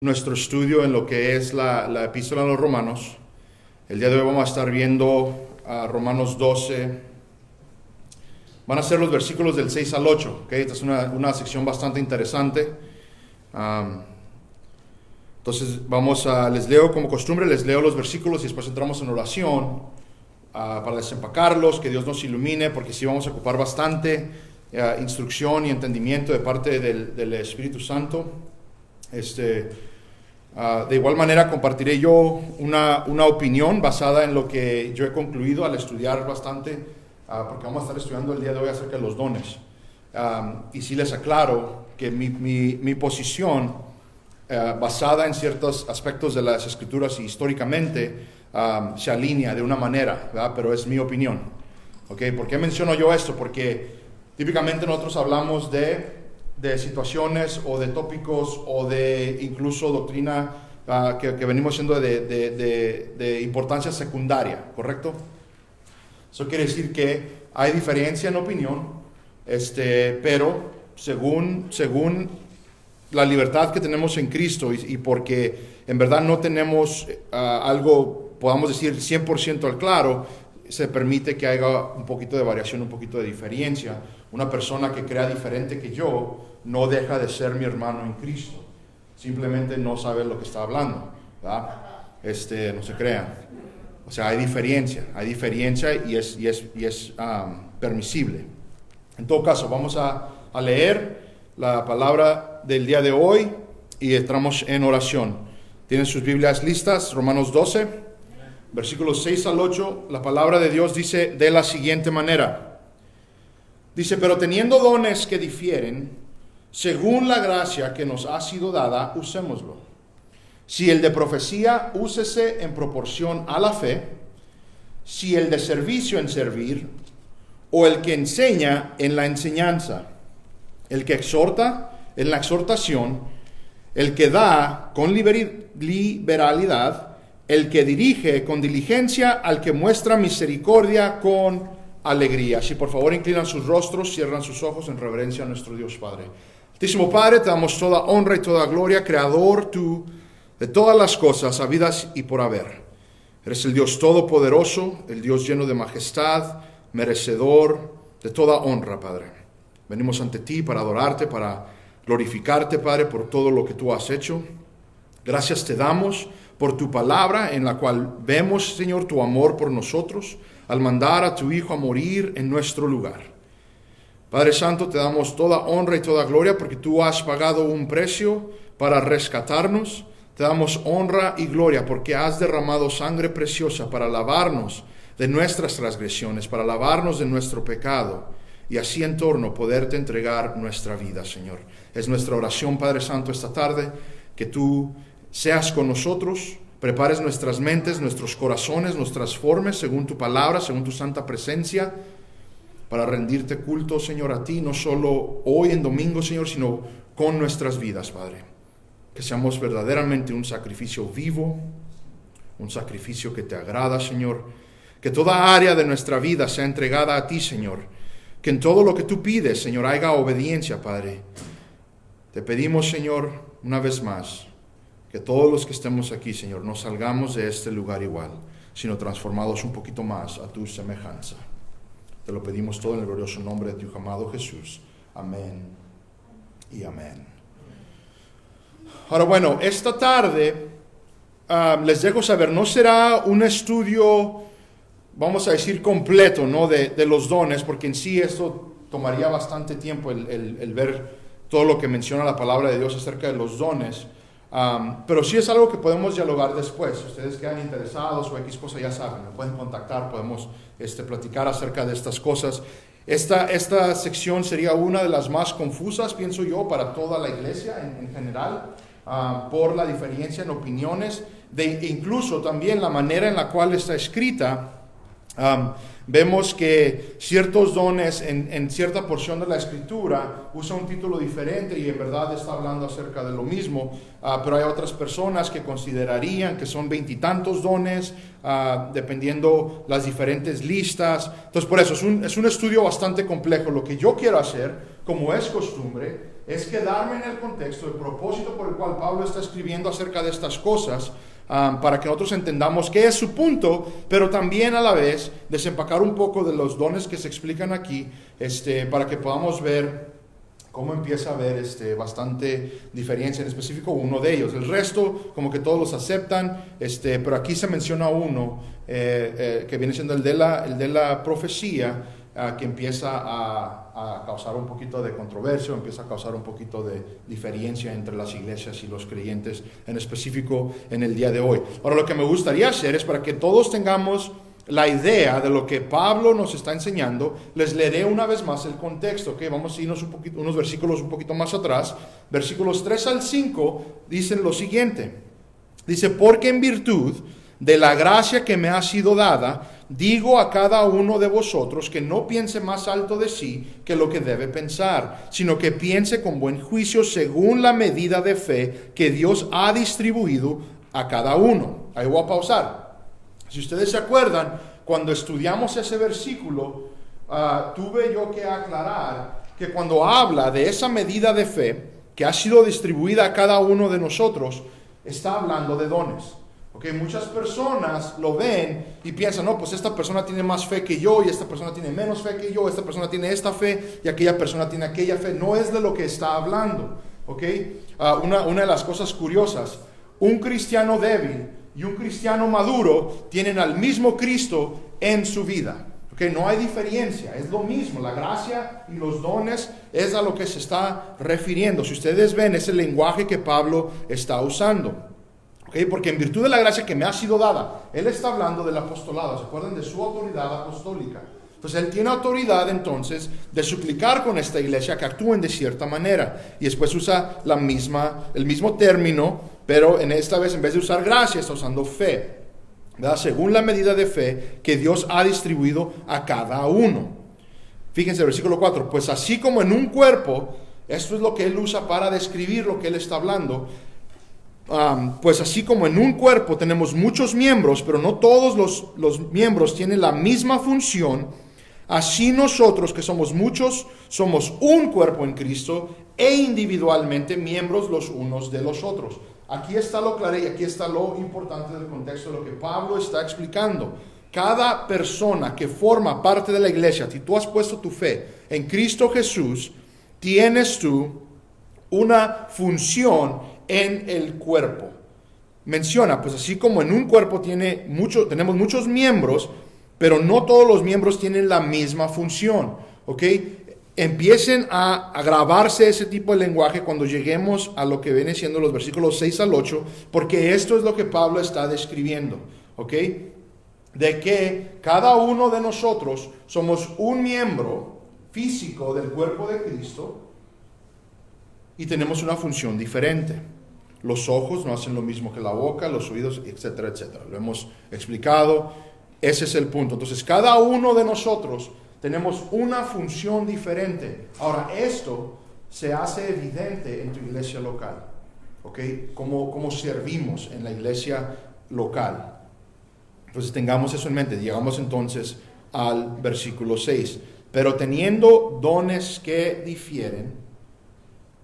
Nuestro estudio en lo que es la epístola a los Romanos. El día de hoy vamos a estar viendo a Romanos 12. Van a ser los versículos del 6 al 8. ¿Okay? Esta es una sección bastante interesante. Entonces les leo como costumbre, les leo los versículos y después entramos en oración para desempacarlos, que Dios nos ilumine, porque sí vamos a ocupar bastante instrucción y entendimiento de parte del Espíritu Santo. De igual manera compartiré yo una opinión basada en lo que yo he concluido al estudiar bastante, porque vamos a estar estudiando el día de hoy acerca de los dones. Y sí les aclaro que mi posición, basada en ciertos aspectos de las Escrituras y históricamente, se alinea de una manera, ¿verdad? Pero es mi opinión. ¿Okay? ¿Por qué menciono yo esto? Porque típicamente nosotros hablamos de situaciones o de tópicos o de incluso doctrina que venimos siendo de importancia secundaria, ¿correcto? Eso quiere decir que hay diferencia en opinión, pero según la libertad que tenemos en Cristo y porque en verdad no tenemos algo, podamos decir, 100% al claro, se permite que haya un poquito de variación, un poquito de diferencia. Una persona que crea diferente que yo no deja de ser mi hermano en Cristo. Simplemente no sabe lo que está hablando, ¿verdad? No se crean. O sea, hay diferencia y es permisible. En todo caso, vamos a leer la palabra del día de hoy y entramos en oración. ¿Tienen sus Biblias listas? Romanos 12, versículos 6 al 8. La palabra de Dios dice de la siguiente manera. Dice, pero teniendo dones que difieren, según la gracia que nos ha sido dada, usémoslo. Si el de profecía, úsese en proporción a la fe. Si el de servicio, en servir. O el que enseña, en la enseñanza. El que exhorta, en la exhortación. El que da, con liberalidad. El que dirige, con diligencia. Al que muestra misericordia, con alegría. Si por favor inclinan sus rostros, cierran sus ojos en reverencia a nuestro Dios Padre. Altísimo Padre, te damos toda honra y toda gloria, Creador tú de todas las cosas, habidas y por haber. Eres el Dios todopoderoso, el Dios lleno de majestad, merecedor de toda honra, Padre. Venimos ante ti para adorarte, para glorificarte, Padre, por todo lo que tú has hecho. Gracias te damos por tu palabra, en la cual vemos, Señor, tu amor por nosotros, al mandar a tu Hijo a morir en nuestro lugar. Padre Santo, te damos toda honra y toda gloria porque tú has pagado un precio para rescatarnos. Te damos honra y gloria porque has derramado sangre preciosa para lavarnos de nuestras transgresiones, para lavarnos de nuestro pecado y así en torno poderte entregar nuestra vida, Señor. Es nuestra oración, Padre Santo, esta tarde, que tú seas con nosotros, prepares nuestras mentes, nuestros corazones, nos transformes según tu palabra, según tu santa presencia, para rendirte culto, Señor, a ti, no solo hoy en domingo, Señor, sino con nuestras vidas, Padre. Que seamos verdaderamente un sacrificio vivo, un sacrificio que te agrada, Señor. Que toda área de nuestra vida sea entregada a ti, Señor. Que en todo lo que tú pides, Señor, haya obediencia, Padre. Te pedimos, Señor, una vez más, que todos los que estemos aquí, Señor, no salgamos de este lugar igual, sino transformados un poquito más a tu semejanza. Te lo pedimos todo en el glorioso nombre de tu amado Jesús. Amén y amén. Ahora bueno, esta tarde les dejo saber, no será un estudio, vamos a decir, completo, ¿no? de los dones, porque en sí esto tomaría bastante tiempo el ver todo lo que menciona la palabra de Dios acerca de los dones. Pero sí es algo que podemos dialogar después. Si ustedes quedan interesados o X cosa, ya saben, me pueden contactar, podemos platicar acerca de estas cosas. Esta sección sería una de las más confusas, pienso yo, para toda la iglesia en general, por la diferencia en opiniones, e incluso también la manera en la cual está escrita. Vemos que ciertos dones en cierta porción de la Escritura usa un título diferente y en verdad está hablando acerca de lo mismo, pero hay otras personas que considerarían que son 20 y tantos dones, dependiendo las diferentes listas. Entonces por eso es un estudio bastante complejo. Lo que yo quiero hacer, como es costumbre, es quedarme en el contexto, el propósito por el cual Pablo está escribiendo acerca de estas cosas, para que nosotros entendamos qué es su punto, pero también a la vez desempacar un poco de los dones que se explican aquí, para que podamos ver cómo empieza a haber bastante diferencia, en específico uno de ellos. El resto, como que todos los aceptan, pero aquí se menciona uno, que viene siendo el de la profecía, que empieza a causar un poquito de controversia, empieza a causar un poquito de diferencia entre las iglesias y los creyentes, en específico en el día de hoy. Ahora, lo que me gustaría hacer es, para que todos tengamos la idea de lo que Pablo nos está enseñando, les leeré una vez más el contexto, ¿okay? Vamos a irnos unos versículos un poquito más atrás. Versículos 3 al 5 dicen lo siguiente. Dice: porque en virtud de la gracia que me ha sido dada, digo a cada uno de vosotros que no piense más alto de sí que lo que debe pensar, sino que piense con buen juicio según la medida de fe que Dios ha distribuido a cada uno. Ahí voy a pausar. Si ustedes se acuerdan, cuando estudiamos ese versículo, tuve yo que aclarar que cuando habla de esa medida de fe que ha sido distribuida a cada uno de nosotros, está hablando de dones. Okay, muchas personas lo ven y piensan, no, pues esta persona tiene más fe que yo, y esta persona tiene menos fe que yo, esta persona tiene esta fe y aquella persona tiene aquella fe. No es de lo que está hablando. Okay? Una de las cosas curiosas, un cristiano débil y un cristiano maduro tienen al mismo Cristo en su vida. Okay, no hay diferencia, es lo mismo. La gracia y los dones es a lo que se está refiriendo. Si ustedes ven, es el lenguaje que Pablo está usando. Okay, porque en virtud de la gracia que me ha sido dada, él está hablando del apostolado. ¿Se acuerdan de su autoridad apostólica? Entonces él tiene autoridad entonces de suplicar con esta iglesia que actúen de cierta manera. Y después usa el mismo término, pero en esta vez en vez de usar gracia está usando fe, ¿verdad? Según la medida de fe que Dios ha distribuido a cada uno. Fíjense el versículo 4. Pues así como en un cuerpo, esto es lo que él usa para describir lo que él está hablando. Pues así como en un cuerpo tenemos muchos miembros, pero no todos los miembros tienen la misma función, así nosotros que somos muchos, somos un cuerpo en Cristo e individualmente miembros los unos de los otros. Aquí está lo claro y aquí está lo importante del contexto de lo que Pablo está explicando. Cada persona que forma parte de la iglesia, si tú has puesto tu fe en Cristo Jesús, tienes tú una función en el cuerpo. Menciona, pues así como en un cuerpo tenemos muchos miembros, pero no todos los miembros tienen la misma función. ¿Ok? Empiecen a grabarse ese tipo de lenguaje cuando lleguemos a lo que viene siendo los versículos 6 al 8, porque esto es lo que Pablo está describiendo. ¿Ok? De que cada uno de nosotros somos un miembro físico del cuerpo de Cristo y tenemos una función diferente. Los ojos no hacen lo mismo que la boca, los oídos, etcétera, etcétera. Lo hemos explicado. Ese es el punto. Entonces, cada uno de nosotros tenemos una función diferente. Ahora, esto se hace evidente en tu iglesia local. ¿Ok? Cómo servimos en la iglesia local. Entonces, tengamos eso en mente. Llegamos entonces al versículo 6. Pero teniendo dones que difieren,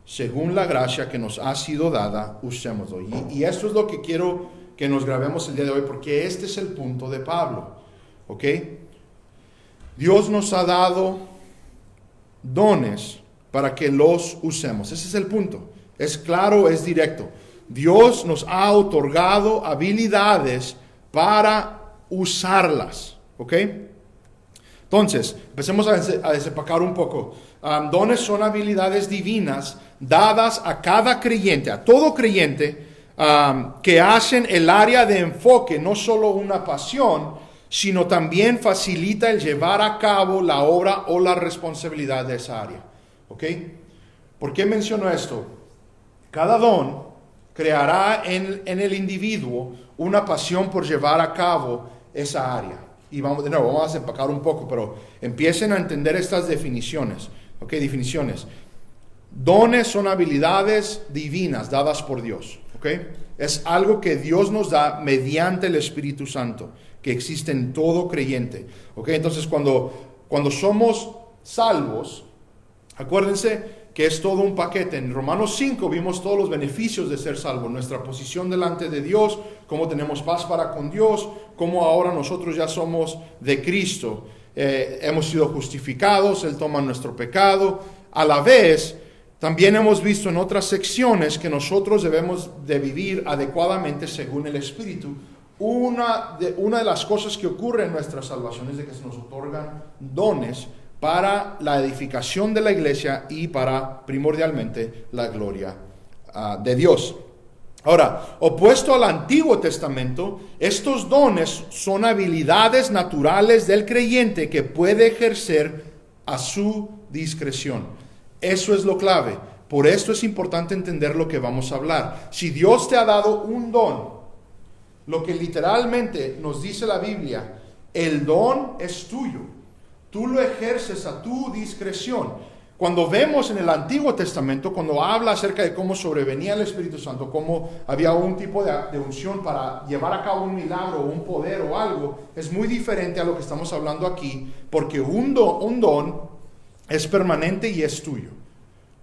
según la gracia que nos ha sido dada, usémoslo. Y esto es lo que quiero que nos grabemos el día de hoy, porque este es el punto de Pablo. ¿Ok? Dios nos ha dado dones para que los usemos. Ese es el punto. Es claro, es directo. Dios nos ha otorgado habilidades para usarlas. ¿Ok? Entonces, empecemos a desempacar un poco. Dones son habilidades divinas dadas a cada creyente, a todo creyente, que hacen el área de enfoque, no solo una pasión, sino también facilita el llevar a cabo la obra o la responsabilidad de esa área. ¿Ok? ¿Por qué menciono esto? Cada don creará en el individuo una pasión por llevar a cabo esa área. Y vamos a desempacar un poco, pero empiecen a entender estas definiciones. ¿Ok? Definiciones. Dones son habilidades divinas dadas por Dios. ¿Ok? Es algo que Dios nos da mediante el Espíritu Santo, que existe en todo creyente. ¿Ok? Entonces, cuando somos salvos, acuérdense que es todo un paquete. En Romanos 5 vimos todos los beneficios de ser salvo, nuestra posición delante de Dios, cómo tenemos paz para con Dios, cómo ahora nosotros ya somos de Cristo. Hemos sido justificados, Él toma nuestro pecado. A la vez, también hemos visto en otras secciones que nosotros debemos de vivir adecuadamente según el Espíritu. Una de las cosas que ocurre en nuestra salvación es de que se nos otorgan dones para la edificación de la iglesia y para primordialmente la gloria de Dios. Ahora, opuesto al Antiguo Testamento, estos dones son habilidades naturales del creyente que puede ejercer a su discreción. Eso es lo clave. Por esto es importante entender lo que vamos a hablar. Si Dios te ha dado un don, lo que literalmente nos dice la Biblia, el don es tuyo. Tú lo ejerces a tu discreción. Cuando vemos en el Antiguo Testamento, cuando habla acerca de cómo sobrevenía el Espíritu Santo, cómo había un tipo de unción para llevar a cabo un milagro o un poder o algo, es muy diferente a lo que estamos hablando aquí, porque un don es permanente y es tuyo.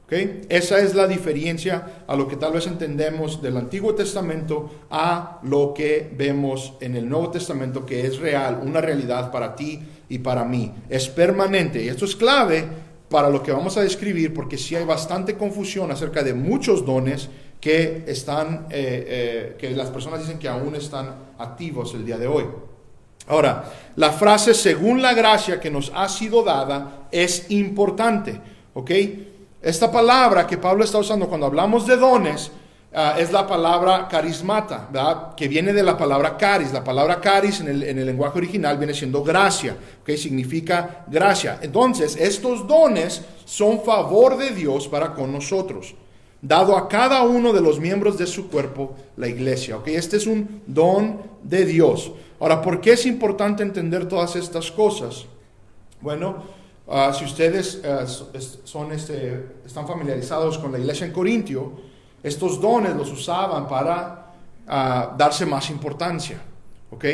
¿Okay? Esa es la diferencia a lo que tal vez entendemos del Antiguo Testamento a lo que vemos en el Nuevo Testamento, que es real, una realidad para ti y para mí. Es permanente y esto es clave para lo que vamos a describir, porque sí hay bastante confusión acerca de muchos dones que están, que las personas dicen que aún están activos el día de hoy. Ahora, la frase según la gracia que nos ha sido dada es importante, ¿ok? Esta palabra que Pablo está usando cuando hablamos de dones es la palabra carismata, ¿verdad? Que viene de la palabra caris. La palabra caris en el lenguaje original viene siendo gracia, ¿ok? Significa gracia. Entonces, estos dones son favor de Dios para con nosotros, dado a cada uno de los miembros de su cuerpo, la iglesia, ¿ok? Este es un don de Dios. Ahora, ¿por qué es importante entender todas estas cosas? Bueno, si ustedes están familiarizados con la iglesia en Corintio, estos dones los usaban para darse más importancia, ¿ok?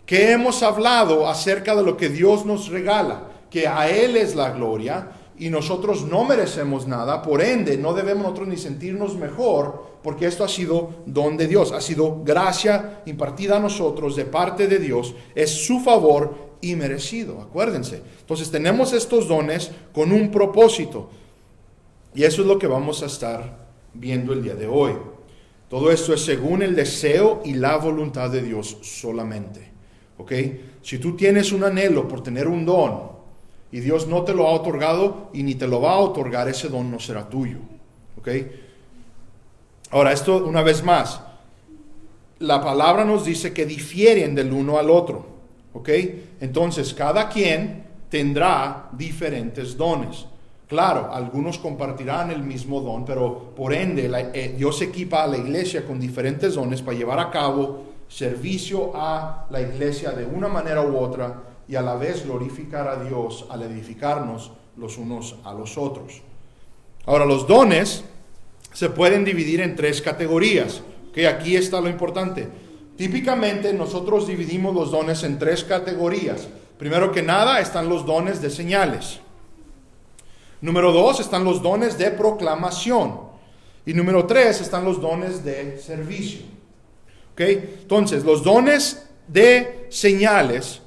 Que hemos hablado acerca de lo que Dios nos regala, que a Él es la gloria y nosotros no merecemos nada, por ende no debemos nosotros ni sentirnos mejor, porque esto ha sido don de Dios, ha sido gracia impartida a nosotros de parte de Dios, es su favor y merecido, acuérdense. Entonces tenemos estos dones con un propósito y eso es lo que vamos a estar viendo el día de hoy. Todo esto es según el deseo y la voluntad de Dios solamente, ¿ok? Si tú tienes un anhelo por tener un don y Dios no te lo ha otorgado y ni te lo va a otorgar, ese don no será tuyo, ¿ok? Ahora, esto una vez más, la palabra nos dice que difieren del uno al otro. ¿Ok? Entonces, cada quien tendrá diferentes dones. Claro, algunos compartirán el mismo don, pero por ende Dios equipa a la iglesia con diferentes dones para llevar a cabo servicio a la iglesia de una manera u otra y a la vez glorificar a Dios al edificarnos los unos a los otros. Ahora, los dones se pueden dividir en tres categorías. ¿Ok? Aquí está lo importante. Típicamente nosotros dividimos los dones en tres categorías. Primero que nada están los dones de señales. Número 2 están los dones de proclamación. Y número 3 están los dones de servicio. ¿Ok? Entonces, los dones de señales,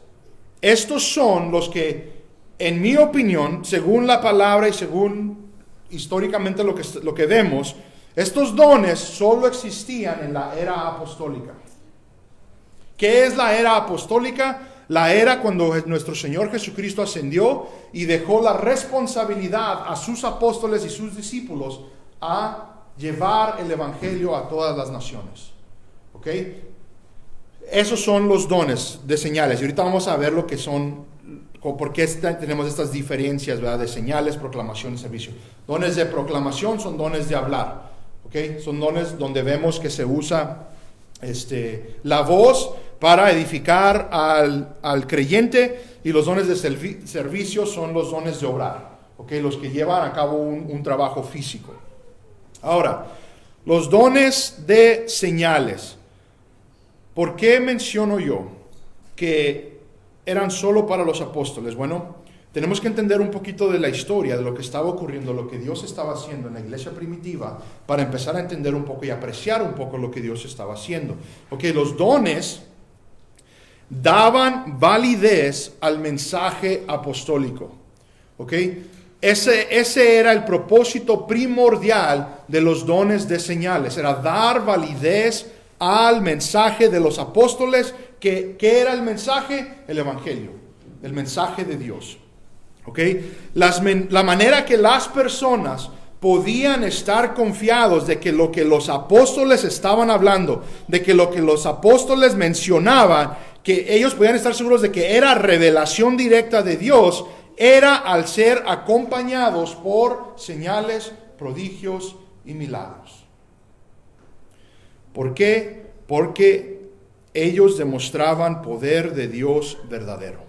estos son los que, en mi opinión, según la palabra y según históricamente lo que vemos, estos dones solo existían en la era apostólica. ¿Qué es la era apostólica? La era cuando nuestro Señor Jesucristo ascendió y dejó la responsabilidad a sus apóstoles y sus discípulos a llevar el evangelio a todas las naciones. ¿Ok? Esos son los dones de señales. Y ahorita vamos a ver lo que son, por qué tenemos estas diferencias, ¿verdad? De señales, proclamación y servicio. Dones de proclamación son dones de hablar. ¿Ok? Son dones donde vemos que se usa la voz para edificar al creyente, y los dones de servicio son los dones de obrar, ¿okay? Los que llevan a cabo un trabajo físico. Ahora, los dones de señales. ¿Por qué menciono yo que eran solo para los apóstoles? Bueno, tenemos que entender un poquito de la historia, de lo que estaba ocurriendo, lo que Dios estaba haciendo en la iglesia primitiva, para empezar a entender un poco y apreciar un poco lo que Dios estaba haciendo. Ok, los dones daban validez al mensaje apostólico. Ok, ese era el propósito primordial de los dones de señales, era dar validez al mensaje de los apóstoles. ¿Qué era el mensaje? El evangelio, el mensaje de Dios. ¿Okay? La manera que las personas podían estar confiados de que lo que los apóstoles estaban hablando, de que lo que los apóstoles mencionaban, que ellos podían estar seguros de que era revelación directa de Dios, era al ser acompañados por señales, prodigios y milagros. ¿Por qué? Porque ellos demostraban poder de Dios verdadero.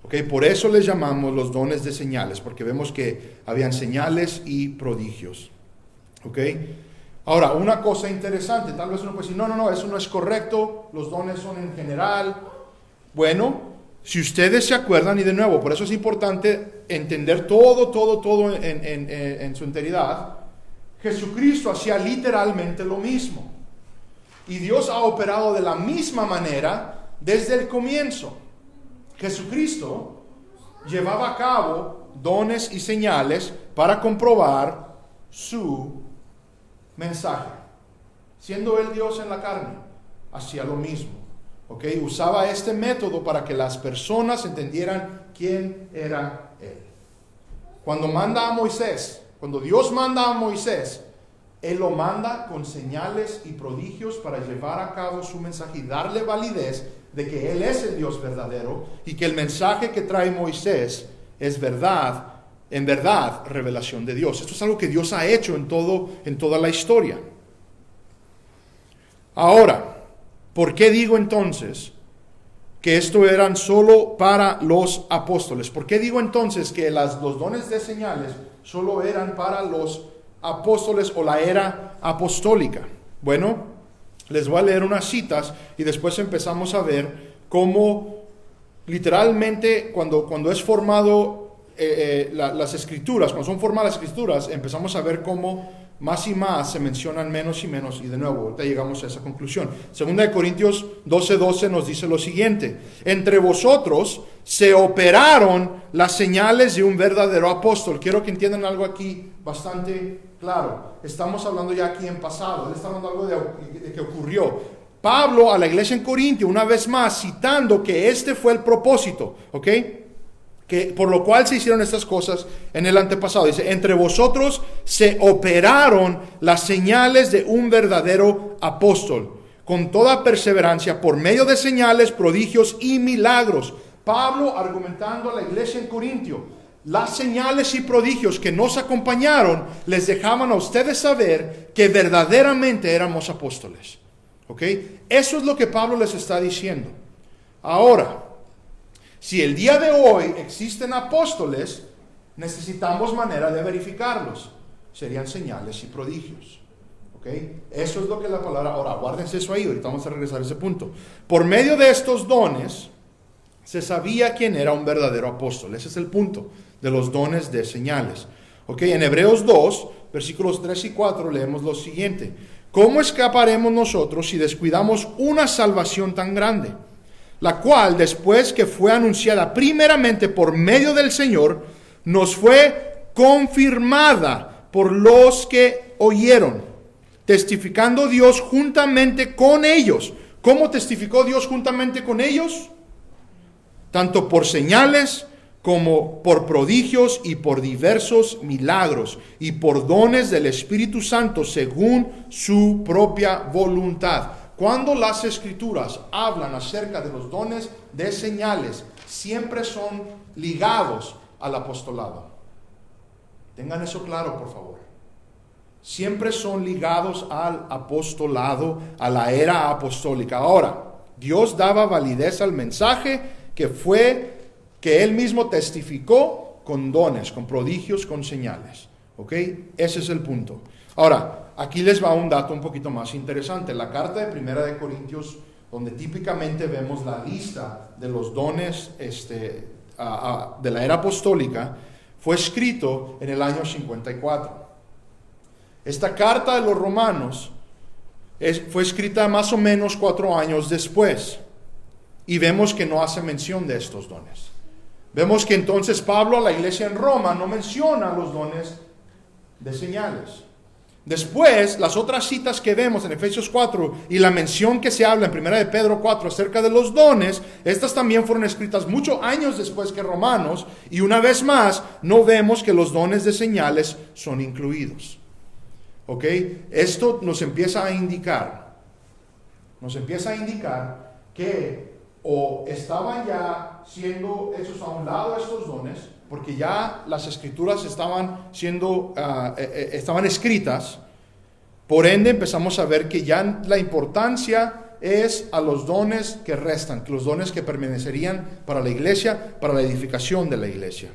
Okay, por eso les llamamos los dones de señales, porque vemos que habían señales y prodigios. Okay. Ahora, una cosa interesante, tal vez uno puede decir, no, eso no es correcto, los dones son en general. Bueno, si ustedes se acuerdan, y de nuevo, por eso es importante entender todo en su enteridad, Jesucristo hacía literalmente lo mismo. Y Dios ha operado de la misma manera desde el comienzo. Jesucristo llevaba a cabo dones y señales para comprobar su mensaje. Siendo Él Dios en la carne, hacía lo mismo. ¿Okay? Usaba este método para que las personas entendieran quién era Él. Cuando Dios manda a Moisés, Él lo manda con señales y prodigios para llevar a cabo su mensaje y darle validez de que Él es el Dios verdadero y que el mensaje que trae Moisés es verdad, en verdad, revelación de Dios. Esto es algo que Dios ha hecho en toda la historia. Ahora, ¿por qué digo entonces que esto eran solo para los apóstoles? ¿Por qué digo entonces que los dones de señales solo eran para los apóstoles o la era apostólica? Bueno, les voy a leer unas citas y después empezamos a ver cómo literalmente cuando es formado las escrituras, cuando son formadas las escrituras, empezamos a ver cómo más y más se mencionan menos y menos, y de nuevo, ahorita llegamos a esa conclusión. Segunda de Corintios 12:12 nos dice lo siguiente: entre vosotros se operaron las señales de un verdadero apóstol. Quiero que entiendan algo aquí bastante claro. Estamos hablando ya aquí en pasado, él está hablando algo de que ocurrió. Pablo a la iglesia en Corintio, una vez más, citando que este fue el propósito, ¿ok? Que por lo cual se hicieron estas cosas en el antepasado. Dice, entre vosotros se operaron las señales de un verdadero apóstol, con toda perseverancia, por medio de señales, prodigios y milagros. Pablo argumentando a la iglesia en Corintio, las señales y prodigios que nos acompañaron les dejaban a ustedes saber que verdaderamente éramos apóstoles. ¿Ok? Eso es lo que Pablo les está diciendo. Ahora, si el día de hoy existen apóstoles, necesitamos manera de verificarlos. Serían señales y prodigios. ¿Ok? Eso es lo que la palabra... Ahora, guárdense eso ahí, ahorita vamos a regresar a ese punto. Por medio de estos dones, se sabía quién era un verdadero apóstol. Ese es el punto de los dones de señales. ¿Ok? En Hebreos 2, versículos 3 y 4, leemos lo siguiente. ¿Cómo escaparemos nosotros si descuidamos una salvación tan grande? La cual, después que fue anunciada primeramente por medio del Señor, nos fue confirmada por los que oyeron, testificando Dios juntamente con ellos. ¿Cómo testificó Dios juntamente con ellos? Tanto por señales como por prodigios y por diversos milagros y por dones del Espíritu Santo según su propia voluntad. Cuando las Escrituras hablan acerca de los dones de señales, siempre son ligados al apostolado. Tengan eso claro, por favor. Siempre son ligados al apostolado, a la era apostólica. Ahora, Dios daba validez al mensaje que Él mismo testificó con dones, con prodigios, con señales. ¿Ok? Ese es el punto. Ahora, aquí les va un dato un poquito más interesante. La carta de Primera de Corintios, donde típicamente vemos la lista de los dones de la era apostólica, fue escrito en el año 54. Esta carta de los romanos fue escrita más o menos 4 años después. Y vemos que no hace mención de estos dones. Vemos que entonces Pablo a la iglesia en Roma no menciona los dones de señales. Después, las otras citas que vemos en Efesios 4 y la mención que se habla en 1 de Pedro 4 acerca de los dones, estas también fueron escritas muchos años después que Romanos, y una vez más no vemos que los dones de señales son incluidos. ¿Ok? Esto nos empieza a indicar que o estaban ya siendo hechos a un lado estos dones, porque ya las escrituras estaban escritas. Por ende empezamos a ver que ya la importancia es a los dones que restan, los dones que permanecerían para la iglesia, para la edificación de la iglesia.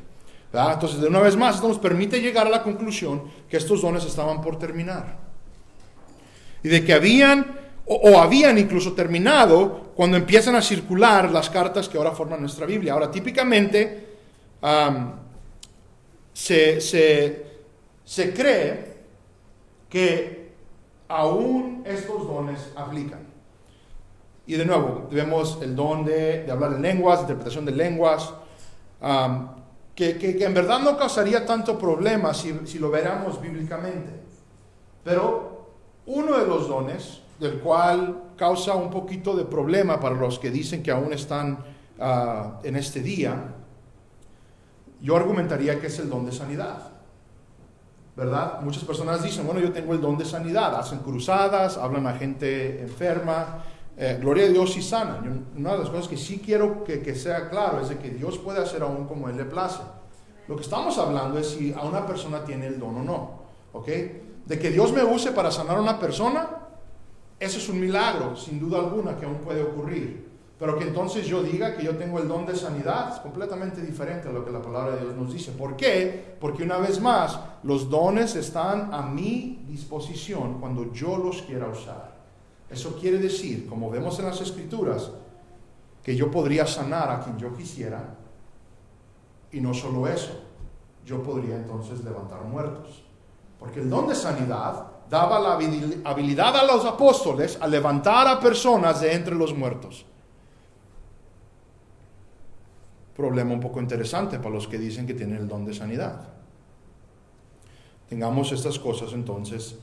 ¿Verdad? Entonces, de una vez más, esto nos permite llegar a la conclusión que estos dones estaban por terminar. Y de que habían incluso terminado cuando empiezan a circular las cartas que ahora forman nuestra Biblia. Ahora, típicamente se cree que aún estos dones aplican. Y de nuevo, vemos el don de hablar en lenguas, interpretación de lenguas, que en verdad no causaría tanto problema si lo viéramos bíblicamente. Pero uno de los dones, del cual causa un poquito de problema para los que dicen que aún están en este día, yo argumentaría que es el don de sanidad. ¿Verdad? Muchas personas dicen, bueno, yo tengo el don de sanidad, hacen cruzadas, hablan a gente enferma, gloria a Dios y sanan. Una de las cosas que sí quiero que sea claro es de que Dios puede hacer aún como Él le place. Lo que estamos hablando es si a una persona tiene el don o no. ¿Ok? De que Dios me use para sanar a una persona, eso es un milagro, sin duda alguna, que aún puede ocurrir. Pero que entonces yo diga que yo tengo el don de sanidad es completamente diferente a lo que la palabra de Dios nos dice. ¿Por qué? Porque una vez más, los dones están a mi disposición cuando yo los quiera usar. Eso quiere decir, como vemos en las Escrituras, que yo podría sanar a quien yo quisiera, y no solo eso, yo podría entonces levantar muertos. Porque el don de sanidad daba la habilidad a los apóstoles a levantar a personas de entre los muertos. Problema un poco interesante para los que dicen que tienen el don de sanidad. Tengamos estas cosas entonces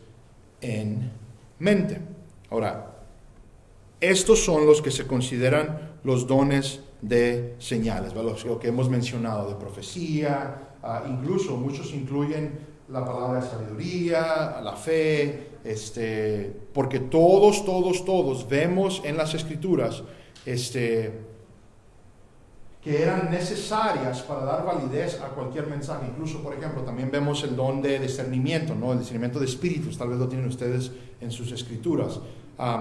en mente. Ahora, estos son los que se consideran los dones de señales, ¿verdad? Lo que hemos mencionado de profecía, incluso muchos incluyen la palabra de sabiduría, la fe, porque todos vemos en las Escrituras que eran necesarias para dar validez a cualquier mensaje. Incluso, por ejemplo, también vemos el don de discernimiento, ¿no? El discernimiento de espíritus, tal vez lo tienen ustedes en sus escrituras.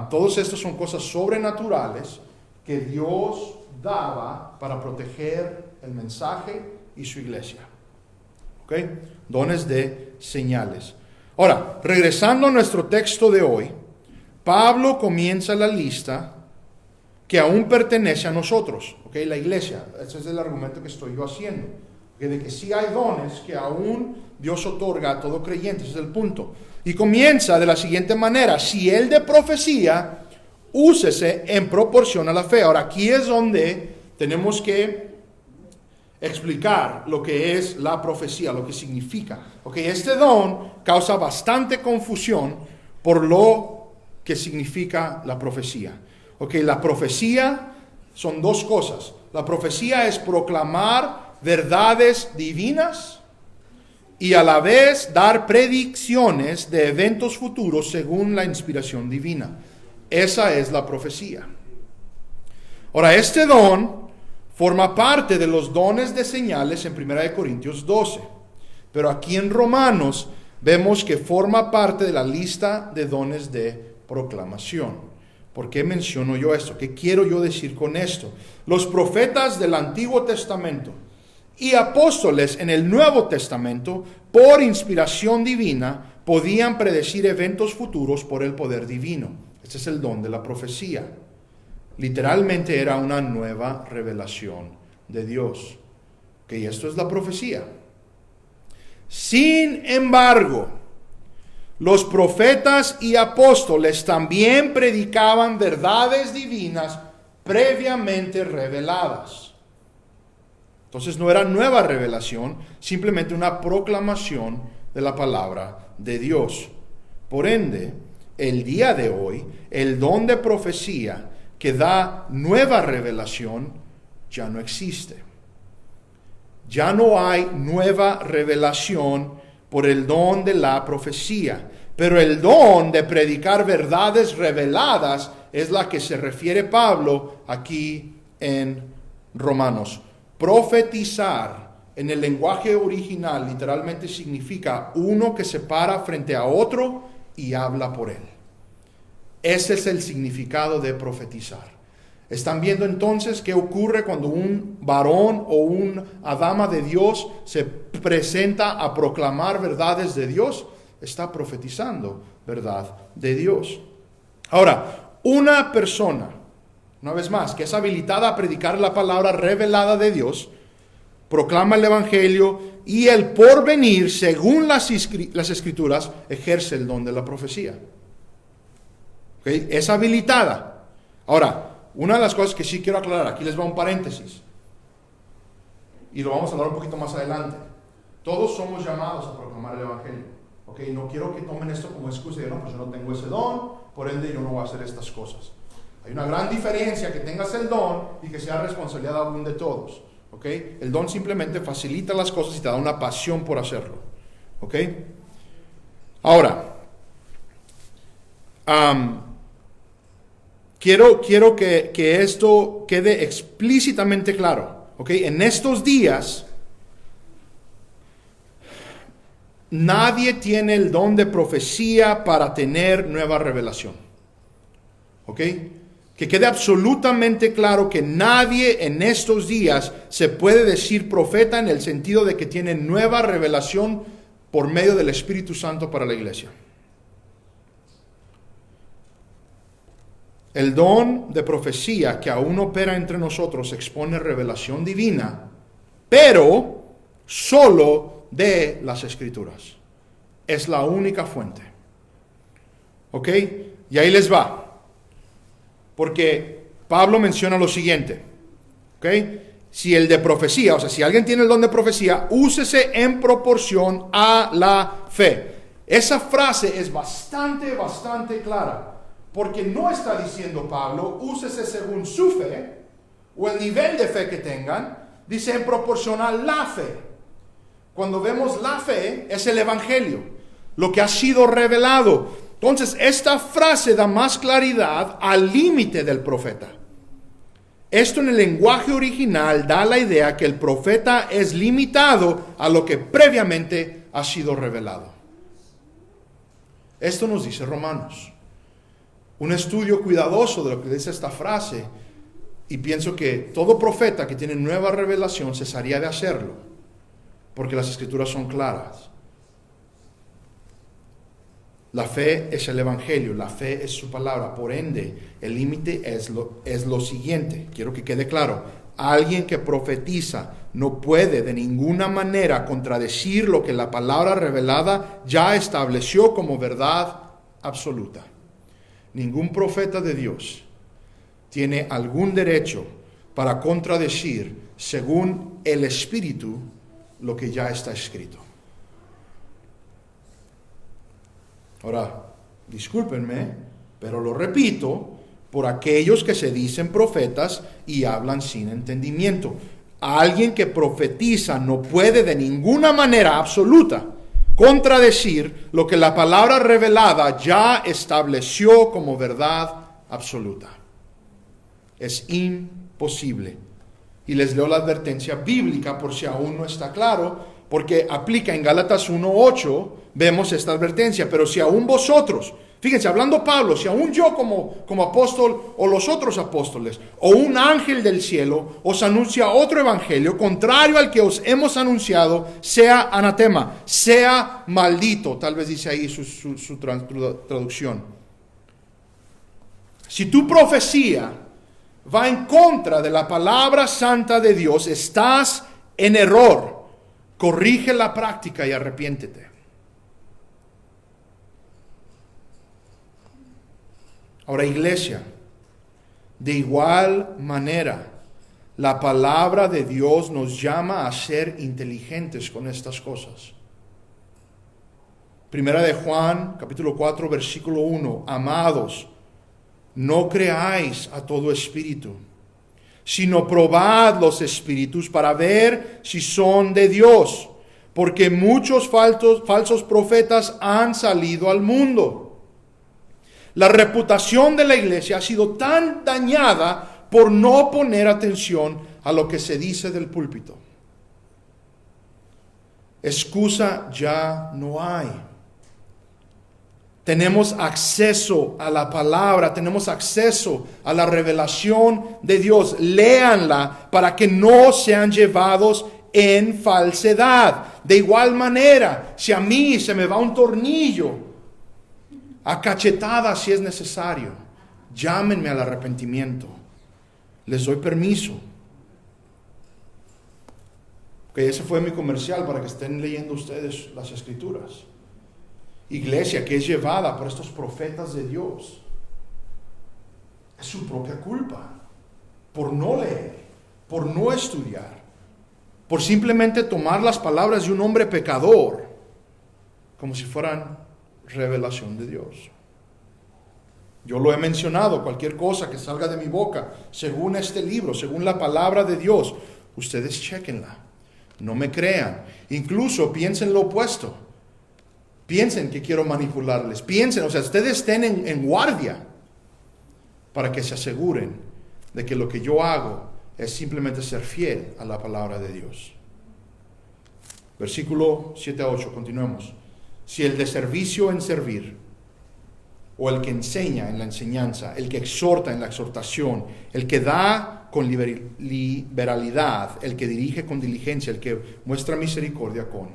Todos estos son cosas sobrenaturales que Dios daba para proteger el mensaje y su iglesia. ¿Ok? Dones de señales. Ahora, regresando a nuestro texto de hoy, Pablo comienza la lista que aún pertenece a nosotros, ¿ok? La iglesia. Ese es el argumento que estoy yo haciendo, ¿okay? De que sí hay dones que aún Dios otorga a todo creyente. Ese es el punto. Y comienza de la siguiente manera: si el de profecía, úsese en proporción a la fe. Ahora, aquí es donde tenemos que explicar lo que es la profecía, lo que significa. ¿Ok? Este don causa bastante confusión por lo que significa la profecía. Ok, la profecía son dos cosas. La profecía es proclamar verdades divinas y a la vez dar predicciones de eventos futuros según la inspiración divina. Esa es la profecía. Ahora, este don forma parte de los dones de señales en 1 Corintios 12. Pero aquí en Romanos vemos que forma parte de la lista de dones de proclamación. ¿Por qué menciono yo esto? ¿Qué quiero yo decir con esto? Los profetas del Antiguo Testamento y apóstoles en el Nuevo Testamento, por inspiración divina, podían predecir eventos futuros por el poder divino. Este es el don de la profecía. Literalmente era una nueva revelación de Dios. Ok, esto es la profecía. Sin embargo, los profetas y apóstoles también predicaban verdades divinas previamente reveladas. Entonces no era nueva revelación, simplemente una proclamación de la palabra de Dios. Por ende, el día de hoy, el don de profecía que da nueva revelación ya no existe. Ya no hay nueva revelación por el don de la profecía, pero el don de predicar verdades reveladas es la que se refiere Pablo aquí en Romanos. Profetizar en el lenguaje original literalmente significa uno que se para frente a otro y habla por él. Ese es el significado de profetizar. ¿Están viendo entonces qué ocurre cuando un varón o una dama de Dios se presenta a proclamar verdades de Dios? Está profetizando verdad de Dios. Ahora, una persona, una vez más, que es habilitada a predicar la palabra revelada de Dios, proclama el Evangelio y el porvenir, según las Escrituras, ejerce el don de la profecía. ¿Okay? Es habilitada. Ahora, una de las cosas que sí quiero aclarar, aquí les va un paréntesis, y lo vamos a hablar un poquito más adelante. Todos somos llamados a proclamar el Evangelio. ¿Okay? No quiero que tomen esto como excusa de, no, pues yo no tengo ese don, por ende yo no voy a hacer estas cosas. Hay una gran diferencia que tengas el don y que sea responsabilidad aún de todos. ¿Okay? El don simplemente facilita las cosas y te da una pasión por hacerlo. ¿Okay? Ahora, quiero que esto quede explícitamente claro. ¿Okay? En estos días, nadie tiene el don de profecía para tener nueva revelación. ¿Ok? Que quede absolutamente claro que nadie en estos días se puede decir profeta en el sentido de que tiene nueva revelación por medio del Espíritu Santo para la iglesia. El don de profecía que aún opera entre nosotros expone revelación divina, pero solo de las Escrituras. Es la única fuente. ¿Ok? Y ahí les va. Porque Pablo menciona lo siguiente. ¿Ok? Si el de profecía, o sea, si alguien tiene el don de profecía, úsese en proporción a la fe. Esa frase es bastante clara. Porque no está diciendo Pablo, úsese según su fe, o el nivel de fe que tengan. Dice en proporción a la fe. Cuando vemos la fe, es el Evangelio, lo que ha sido revelado. Entonces, esta frase da más claridad al límite del profeta. Esto en el lenguaje original da la idea que el profeta es limitado a lo que previamente ha sido revelado. Esto nos dice Romanos. Un estudio cuidadoso de lo que dice esta frase, y pienso que todo profeta que tiene nueva revelación cesaría de hacerlo, porque las Escrituras son claras. La fe es el Evangelio, la fe es su palabra. Por ende, el límite es lo siguiente. Quiero que quede claro. Alguien que profetiza no puede de ninguna manera contradecir lo que la palabra revelada ya estableció como verdad absoluta. Ningún profeta de Dios tiene algún derecho para contradecir, según el Espíritu, lo que ya está escrito. Ahora, discúlpenme, pero lo repito, por aquellos que se dicen profetas y hablan sin entendimiento. Alguien que profetiza no puede de ninguna manera absoluta contradecir lo que la palabra revelada ya estableció como verdad absoluta. Es imposible. Y les leo la advertencia bíblica por si aún no está claro, porque aplica en Gálatas 1:8, vemos esta advertencia. Pero si aún vosotros, fíjense, hablando Pablo, si aún yo como apóstol o los otros apóstoles o un ángel del cielo os anuncia otro evangelio contrario al que os hemos anunciado, sea anatema, sea maldito, tal vez dice ahí su traducción. Si tu profecía va en contra de la palabra santa de Dios, estás en error, corrige la práctica y arrepiéntete. Ahora, iglesia, de igual manera, la palabra de Dios nos llama a ser inteligentes con estas cosas. Primera de Juan, capítulo 4, versículo 1. Amados, no creáis a todo espíritu, sino probad los espíritus para ver si son de Dios, porque muchos falsos profetas han salido al mundo. La reputación de la iglesia ha sido tan dañada por no poner atención a lo que se dice del púlpito. Excusa ya no hay. Tenemos acceso a la palabra, tenemos acceso a la revelación de Dios. Léanla para que no sean llevados en falsedad. De igual manera, si a mí se me va un tornillo, a cachetadas si es necesario, llámenme al arrepentimiento. Les doy permiso. Ok, ese fue mi comercial para que estén leyendo ustedes las escrituras. Iglesia que es llevada por estos profetas de Dios, es su propia culpa por no leer, por no estudiar, por simplemente tomar las palabras de un hombre pecador como si fueran revelación de Dios. Yo lo he mencionado, cualquier cosa que salga de mi boca, según este libro, según la palabra de Dios, ustedes chequenla, no me crean, incluso piensen lo opuesto. Piensen que quiero manipularles. Piensen, o sea, ustedes estén en guardia para que se aseguren de que lo que yo hago es simplemente ser fiel a la palabra de Dios. Versículo 7 a 8, continuemos. Si el de servicio en servir, o el que enseña en la enseñanza, el que exhorta en la exhortación, el que da con liberalidad, el que dirige con diligencia, el que muestra misericordia con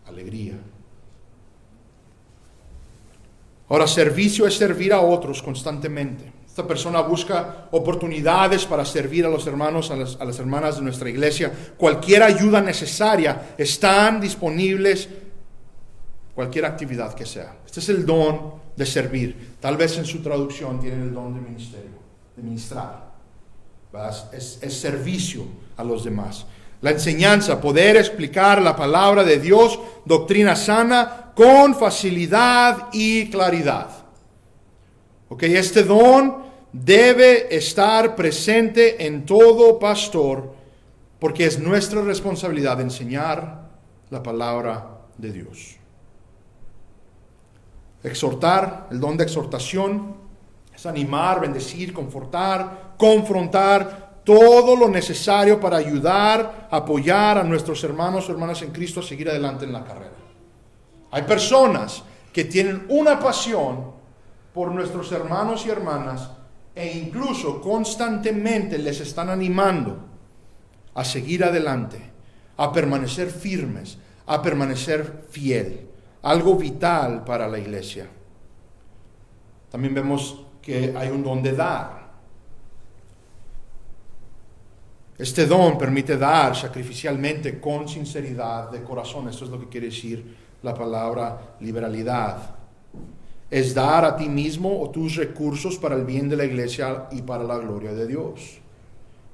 alegría. Ahora, servicio es servir a otros constantemente. Esta persona busca oportunidades para servir a los hermanos, a las hermanas de nuestra iglesia. Cualquier ayuda necesaria, están disponibles, cualquier actividad que sea. Este es el don de servir. Tal vez en su traducción tienen el don de ministerio, de ministrar. Es servicio a los demás. La enseñanza, poder explicar la palabra de Dios, doctrina sana, con facilidad y claridad. Ok, este don debe estar presente en todo pastor, porque es nuestra responsabilidad enseñar la palabra de Dios. Exhortar, el don de exhortación, es animar, bendecir, confortar, confrontar, todo lo necesario para ayudar, apoyar a nuestros hermanos o hermanas en Cristo a seguir adelante en la carrera. Hay personas que tienen una pasión por nuestros hermanos y hermanas e incluso constantemente les están animando a seguir adelante, a permanecer firmes, a permanecer fiel. Algo vital para la iglesia. También vemos que hay un don de dar. Este don permite dar sacrificialmente con sinceridad de corazón. Esto es lo que quiere decir la palabra liberalidad. Es dar a ti mismo o tus recursos para el bien de la iglesia y para la gloria de Dios.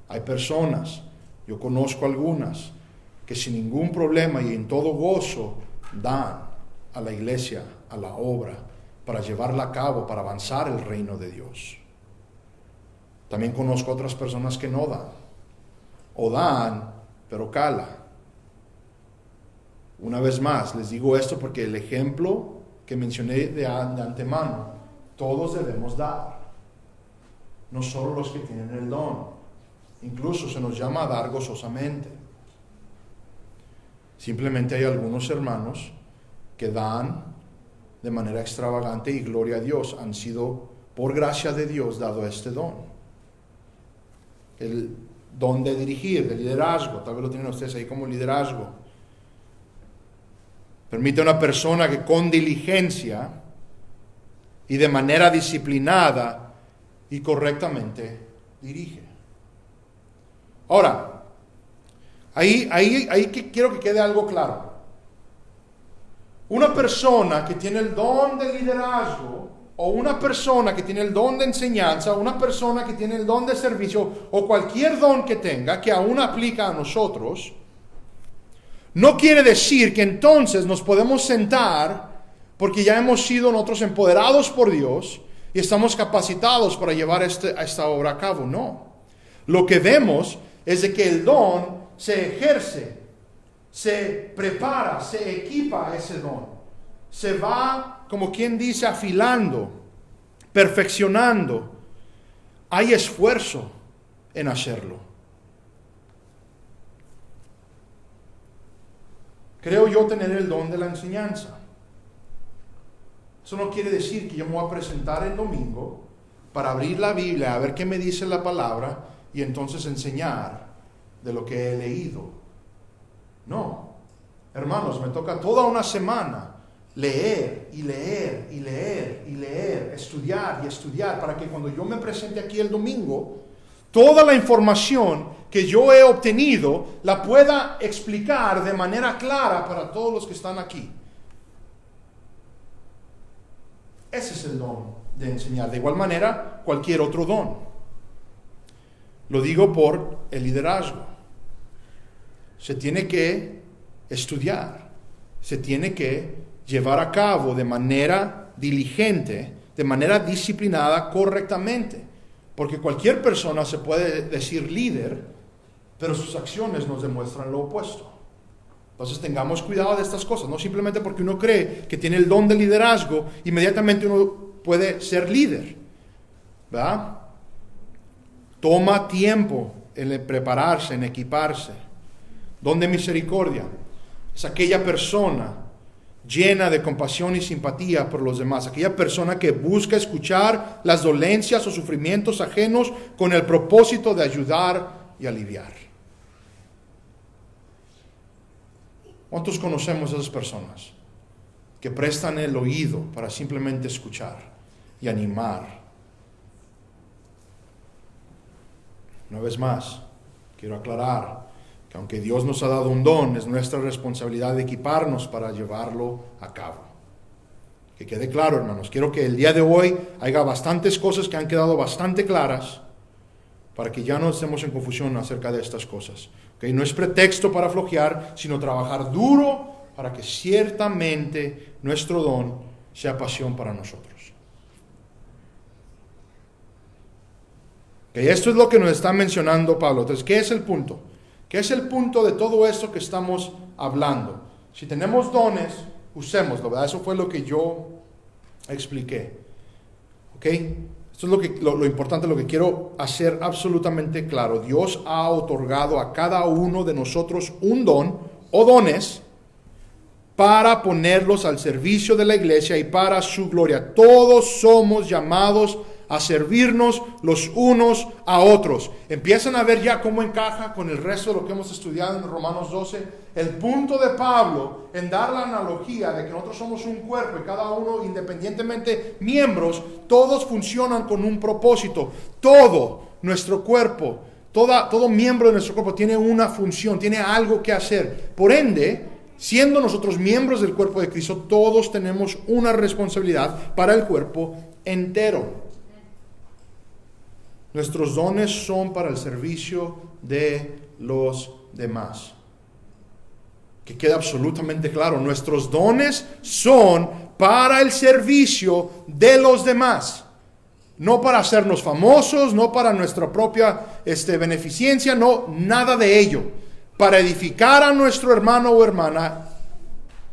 Hay personas, yo conozco algunas, que sin ningún problema y en todo gozo dan a la iglesia, a la obra, para llevarla a cabo, para avanzar el reino de Dios. También conozco otras personas que no dan, o dan, pero cala. Una vez más, les digo esto porque el ejemplo que mencioné de antemano, todos debemos dar, no solo los que tienen el don. Incluso se nos llama a dar gozosamente. Simplemente hay algunos hermanos que dan de manera extravagante y gloria a Dios, han sido por gracia de Dios dado este don. El don de dirigir, de liderazgo, tal vez lo tienen ustedes ahí como liderazgo. Permite a una persona que con diligencia y de manera disciplinada y correctamente dirige. Ahora, Ahí que quiero que quede algo claro. Una persona que tiene el don de liderazgo, o una persona que tiene el don de enseñanza, una persona que tiene el don de servicio, o cualquier don que tenga, que aún aplica a nosotros, no quiere decir que entonces nos podemos sentar porque ya hemos sido nosotros empoderados por Dios y estamos capacitados para llevar esta obra a cabo. No. Lo que vemos es de que el don se ejerce, se prepara, se equipa ese don. Se va, como quien dice, afilando, perfeccionando. Hay esfuerzo en hacerlo. Creo yo tener el don de la enseñanza. Eso no quiere decir que yo me voy a presentar el domingo para abrir la Biblia, a ver qué me dice la palabra y entonces enseñar de lo que he leído. No. Hermanos, me toca toda una semana leer y leer y leer y leer, estudiar y estudiar, para que cuando yo me presente aquí el domingo, toda la información que yo he obtenido la pueda explicar de manera clara para todos los que están aquí. Ese es el don de enseñar. De igual manera, cualquier otro don. Lo digo por el liderazgo. Se tiene que estudiar, se tiene que llevar a cabo de manera diligente, de manera disciplinada, correctamente. Porque cualquier persona se puede decir líder, pero sus acciones nos demuestran lo opuesto. Entonces tengamos cuidado de estas cosas. No simplemente porque uno cree que tiene el don de liderazgo, inmediatamente uno puede ser líder, ¿verdad? Toma tiempo en prepararse, en equiparse. Don de misericordia es aquella persona llena de compasión y simpatía por los demás, aquella persona que busca escuchar las dolencias o sufrimientos ajenos con el propósito de ayudar y aliviar. ¿Cuántos conocemos a esas personas que prestan el oído para simplemente escuchar y animar? Una vez más, quiero aclarar que aunque Dios nos ha dado un don, es nuestra responsabilidad de equiparnos para llevarlo a cabo. Que quede claro, hermanos. Quiero que el día de hoy haya bastantes cosas que han quedado bastante claras para que ya no estemos en confusión acerca de estas cosas. ¿Okay? No es pretexto para flojear, sino trabajar duro para que ciertamente nuestro don sea pasión para nosotros. ¿Okay? Esto es lo que nos está mencionando Pablo. Entonces, ¿qué es el punto? ¿Qué es el punto de todo esto que estamos hablando? Si tenemos dones, usémoslo, ¿verdad? Eso fue lo que yo expliqué. ¿Ok? Esto es lo importante, lo que quiero hacer absolutamente claro. Dios ha otorgado a cada uno de nosotros un don o dones para ponerlos al servicio de la iglesia y para su gloria. Todos somos llamados a servirnos los unos a otros. Empiezan a ver ya cómo encaja con el resto de lo que hemos estudiado en Romanos 12. El punto de Pablo en dar la analogía de que nosotros somos un cuerpo y cada uno independientemente miembros, todos funcionan con un propósito. Todo nuestro cuerpo, todo miembro de nuestro cuerpo tiene una función, tiene algo que hacer. Por ende, siendo nosotros miembros del cuerpo de Cristo, todos tenemos una responsabilidad para el cuerpo entero. Nuestros dones son para el servicio de los demás. Que quede absolutamente claro, nuestros dones son para el servicio de los demás. No para hacernos famosos, no para nuestra propia beneficencia, no, nada de ello. Para edificar a nuestro hermano o hermana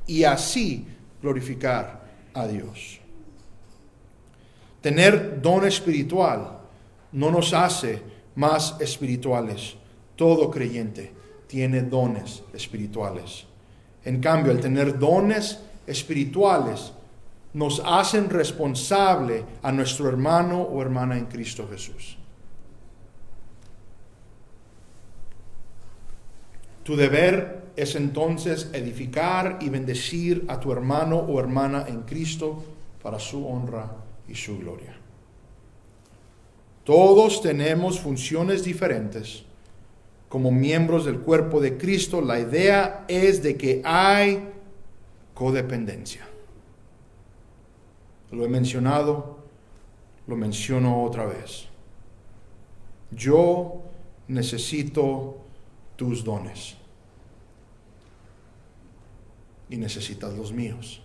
y así glorificar a Dios. Tener don espiritual no nos hace más espirituales. Todo creyente tiene dones espirituales. En cambio, el tener dones espirituales nos hacen responsable a nuestro hermano o hermana en Cristo Jesús. Tu deber es entonces edificar y bendecir a tu hermano o hermana en Cristo para su honra y su gloria. Todos tenemos funciones diferentes, como miembros del cuerpo de Cristo, la idea es de que hay codependencia. Lo he mencionado, lo menciono otra vez. Yo necesito tus dones y necesitas los míos.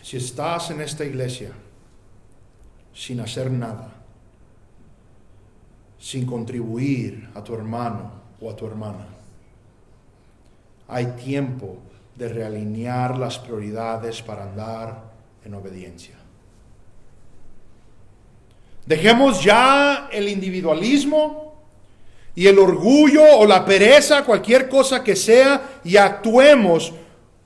Si estás en esta iglesia sin hacer nada, sin contribuir a tu hermano o a tu hermana, hay tiempo de realinear las prioridades para andar en obediencia. Dejemos ya el individualismo y el orgullo o la pereza, cualquier cosa que sea, y actuemos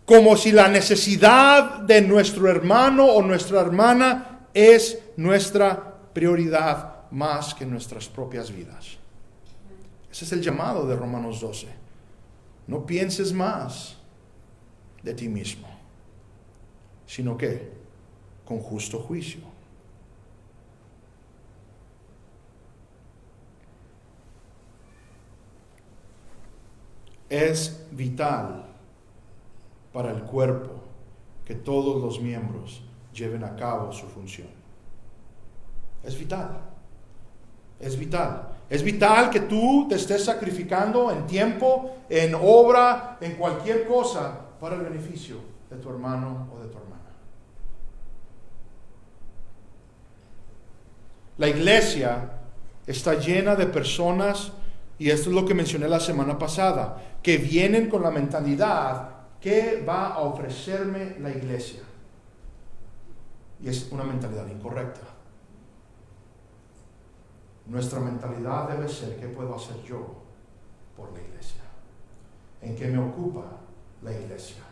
como si la necesidad de nuestro hermano o nuestra hermana es nuestra prioridad más que nuestras propias vidas. Ese es el llamado de Romanos 12. No pienses más de ti mismo, sino que con justo juicio. Es vital para el cuerpo que todos los miembros lleven a cabo su función. Es vital. Es vital. Es vital que tú te estés sacrificando en tiempo, en obra, en cualquier cosa para el beneficio de tu hermano o de tu hermana. La iglesia está llena de personas, y esto es lo que mencioné la semana pasada, que vienen con la mentalidad: ¿qué va a ofrecerme la iglesia? Y es una mentalidad incorrecta. Nuestra mentalidad debe ser: ¿qué puedo hacer yo por la iglesia? ¿En qué me ocupa la iglesia?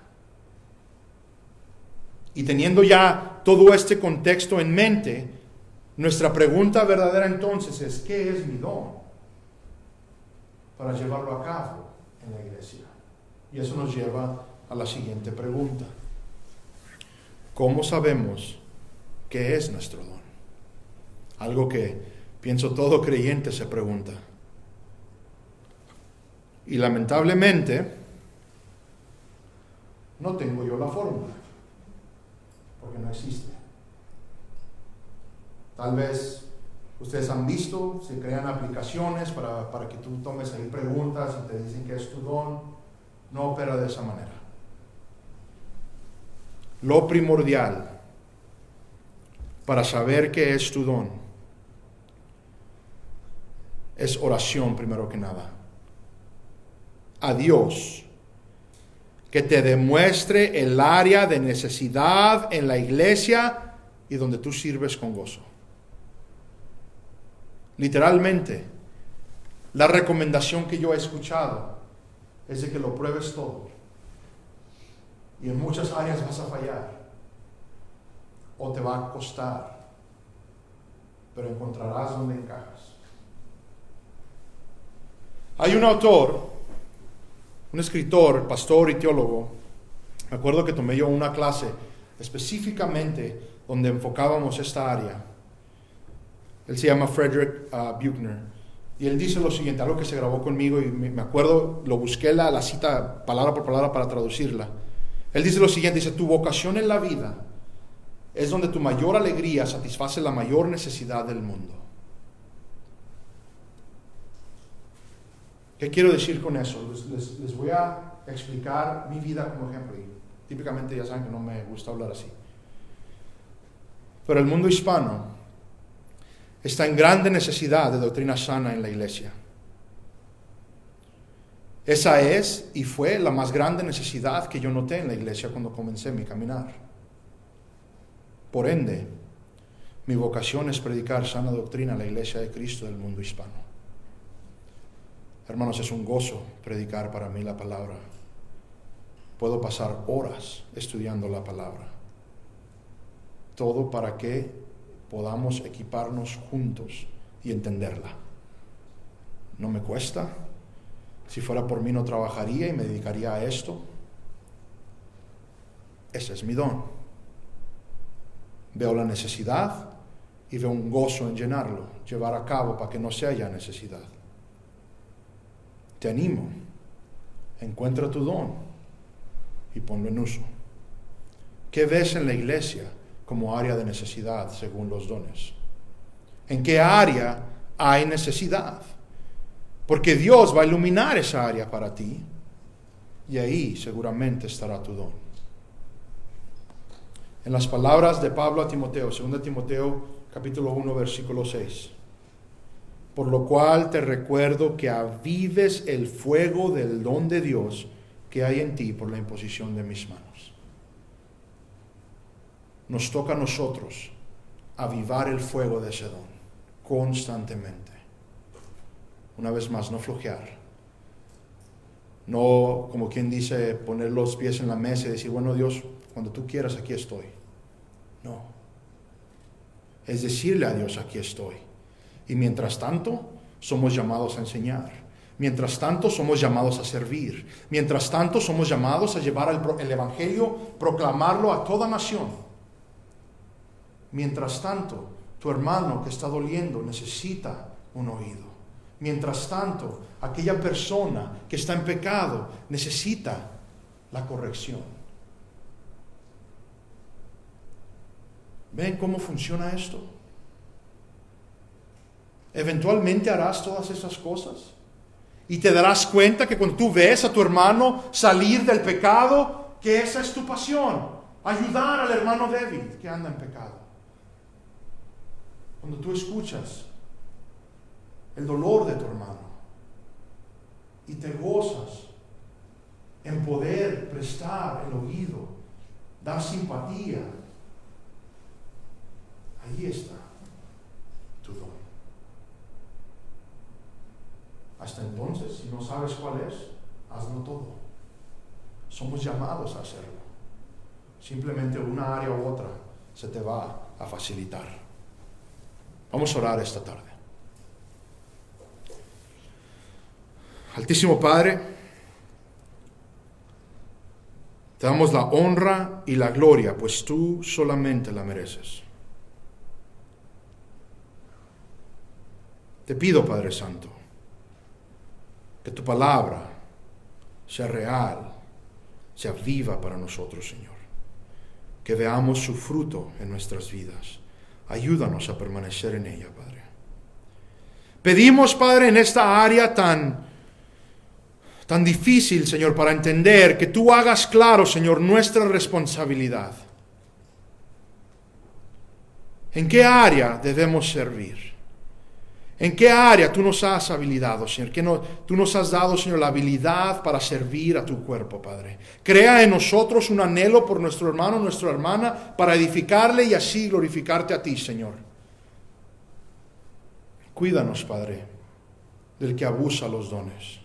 Y teniendo ya todo este contexto en mente, nuestra pregunta verdadera entonces es: ¿qué es mi don para llevarlo a cabo en la iglesia? Y eso nos lleva a la siguiente pregunta: ¿cómo sabemos qué es nuestro don? Algo que pienso todo creyente se pregunta. Y lamentablemente no tengo yo la fórmula, porque no existe. Tal vez ustedes han visto, se crean aplicaciones para que tú tomes ahí preguntas y te dicen que es tu don. No opera de esa manera. Lo primordial para saber qué es tu don es oración, primero que nada, a Dios, que te demuestre el área de necesidad en la iglesia y donde tú sirves con gozo. Literalmente, la recomendación que yo he escuchado es de que lo pruebes todo, y en muchas áreas vas a fallar o te va a costar, pero encontrarás donde encajas. Hay un autor, un escritor, pastor y teólogo. Me acuerdo que tomé yo una clase específicamente donde enfocábamos esta área. Él se llama Frederick Buechner. Y él dice lo siguiente, algo que se grabó conmigo y me acuerdo, lo busqué la cita palabra por palabra para traducirla. Él dice lo siguiente, dice: tu vocación en la vida es donde tu mayor alegría satisface la mayor necesidad del mundo. ¿Qué quiero decir con eso? Les voy a explicar mi vida como ejemplo. Y típicamente ya saben que no me gusta hablar así. Pero el mundo hispano está en grande necesidad de doctrina sana en la iglesia. Esa es y fue la más grande necesidad que yo noté en la iglesia cuando comencé mi caminar. Por ende, mi vocación es predicar sana doctrina a la iglesia de Cristo del mundo hispano. Hermanos, es un gozo predicar para mí la palabra. Puedo pasar horas estudiando la palabra. Todo para que podamos equiparnos juntos y entenderla. No me cuesta. Si fuera por mí no trabajaría y me dedicaría a esto. Ese es mi don. Veo la necesidad y veo un gozo en llenarlo, llevar a cabo para que no sea ya necesidad. Te animo, encuentra tu don y ponlo en uso. ¿Qué ves en la iglesia como área de necesidad según los dones? ¿En qué área hay necesidad? Porque Dios va a iluminar esa área para ti y ahí seguramente estará tu don. En las palabras de Pablo a Timoteo, 2 Timoteo capítulo 1 versículo 6. Por lo cual te recuerdo que avives el fuego del don de Dios que hay en ti por la imposición de mis manos. Nos toca a nosotros avivar el fuego de ese don constantemente. Una vez más, no flojear. No, como quien dice, poner los pies en la mesa y decir, bueno, Dios, cuando tú quieras, aquí estoy. No. Es decirle a Dios, aquí estoy. Y mientras tanto, somos llamados a enseñar. Mientras tanto, somos llamados a servir. Mientras tanto, somos llamados a llevar el Evangelio, proclamarlo a toda nación. Mientras tanto, tu hermano que está doliendo necesita un oído. Mientras tanto, aquella persona que está en pecado necesita la corrección. ¿Ven cómo funciona esto? Eventualmente harás todas esas cosas y te darás cuenta que cuando tú ves a tu hermano salir del pecado, que esa es tu pasión, ayudar al hermano débil que anda en pecado. Cuando tú escuchas el dolor de tu hermano y te gozas en poder prestar el oído, dar simpatía, ahí está tu don. Hasta entonces, si no sabes cuál es, hazlo todo. Somos llamados a hacerlo. Simplemente una área u otra se te va a facilitar. Vamos a orar esta tarde. Altísimo Padre, te damos la honra y la gloria, pues tú solamente la mereces. Te pido, Padre Santo, que tu palabra sea real, sea viva para nosotros, Señor. Que veamos su fruto en nuestras vidas. Ayúdanos a permanecer en ella, Padre. Pedimos, Padre, en esta área tan difícil, Señor, para entender, que tú hagas claro, Señor, nuestra responsabilidad. ¿En qué área debemos servir? ¿En qué área tú nos has habilitado, Señor? Tú nos has dado, Señor, la habilidad para servir a tu cuerpo, Padre. Crea en nosotros un anhelo por nuestro hermano, nuestra hermana, para edificarle y así glorificarte a ti, Señor. Cuídanos, Padre, del que abusa los dones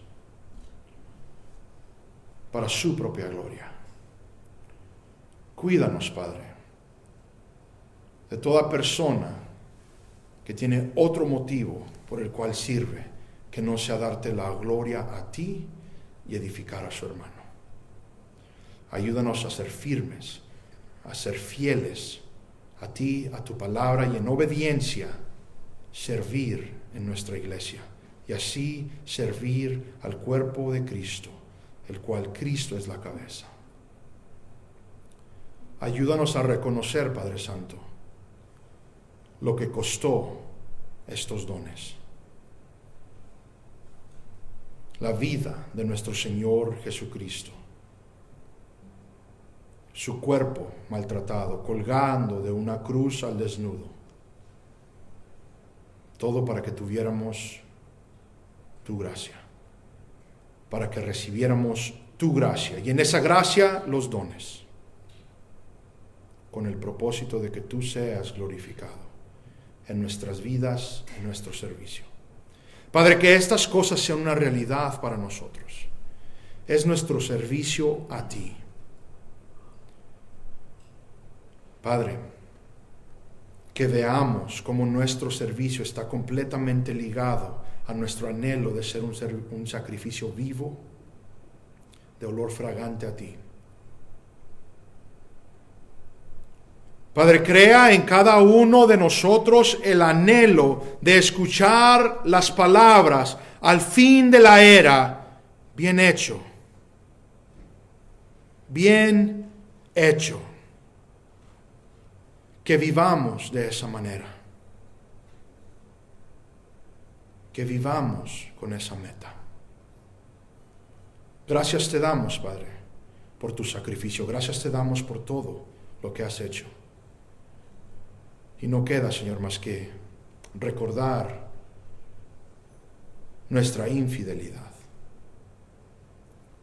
para su propia gloria. Cuídanos, Padre, de toda persona que tiene otro motivo por el cual sirve, que no sea darte la gloria a ti y edificar a su hermano. Ayúdanos a ser firmes, a ser fieles a ti, a tu palabra, y en obediencia servir en nuestra iglesia y así servir al cuerpo de Cristo, el cual Cristo es la cabeza. Ayúdanos a reconocer, Padre Santo, lo que costó estos dones. La vida de nuestro Señor Jesucristo, su cuerpo maltratado, colgando de una cruz al desnudo, todo para que tuviéramos tu gracia, para que recibiéramos tu gracia, y en esa gracia los dones, con el propósito de que tú seas glorificado en nuestras vidas, en nuestro servicio. Padre, que estas cosas sean una realidad para nosotros. Es nuestro servicio a ti. Padre, que veamos cómo nuestro servicio está completamente ligado a nuestro anhelo de ser un sacrificio vivo, de olor fragante a ti. Padre, crea en cada uno de nosotros el anhelo de escuchar las palabras al fin de la era, bien hecho, bien hecho. Que vivamos de esa manera, que vivamos con esa meta. Gracias te damos, Padre, por tu sacrificio. Gracias te damos por todo lo que has hecho. Y no queda, Señor, más que recordar nuestra infidelidad,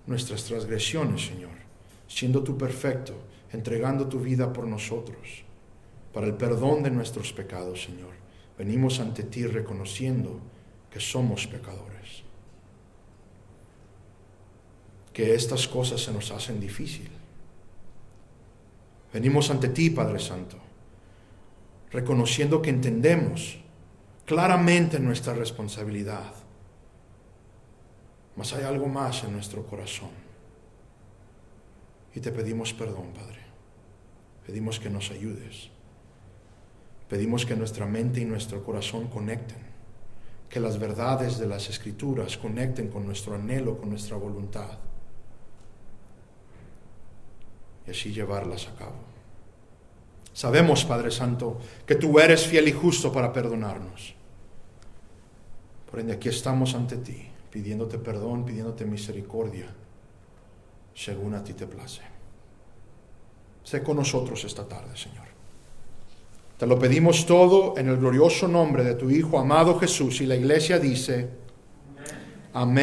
nuestras transgresiones, Señor, siendo tú perfecto, entregando tu vida por nosotros, para el perdón de nuestros pecados, Señor. Venimos ante ti reconociendo que somos pecadores, que estas cosas se nos hacen difícil. Venimos ante ti, Padre Santo, reconociendo que entendemos claramente nuestra responsabilidad, mas hay algo más en nuestro corazón. Y te pedimos perdón, Padre. Pedimos que nos ayudes. Pedimos que nuestra mente y nuestro corazón conecten, que las verdades de las Escrituras conecten con nuestro anhelo, con nuestra voluntad, y así llevarlas a cabo. Sabemos, Padre Santo, que tú eres fiel y justo para perdonarnos. Por ende, aquí estamos ante ti, pidiéndote perdón, pidiéndote misericordia, según a ti te place. Sé con nosotros esta tarde, Señor. Te lo pedimos todo en el glorioso nombre de tu Hijo amado Jesús, y la iglesia dice, amén.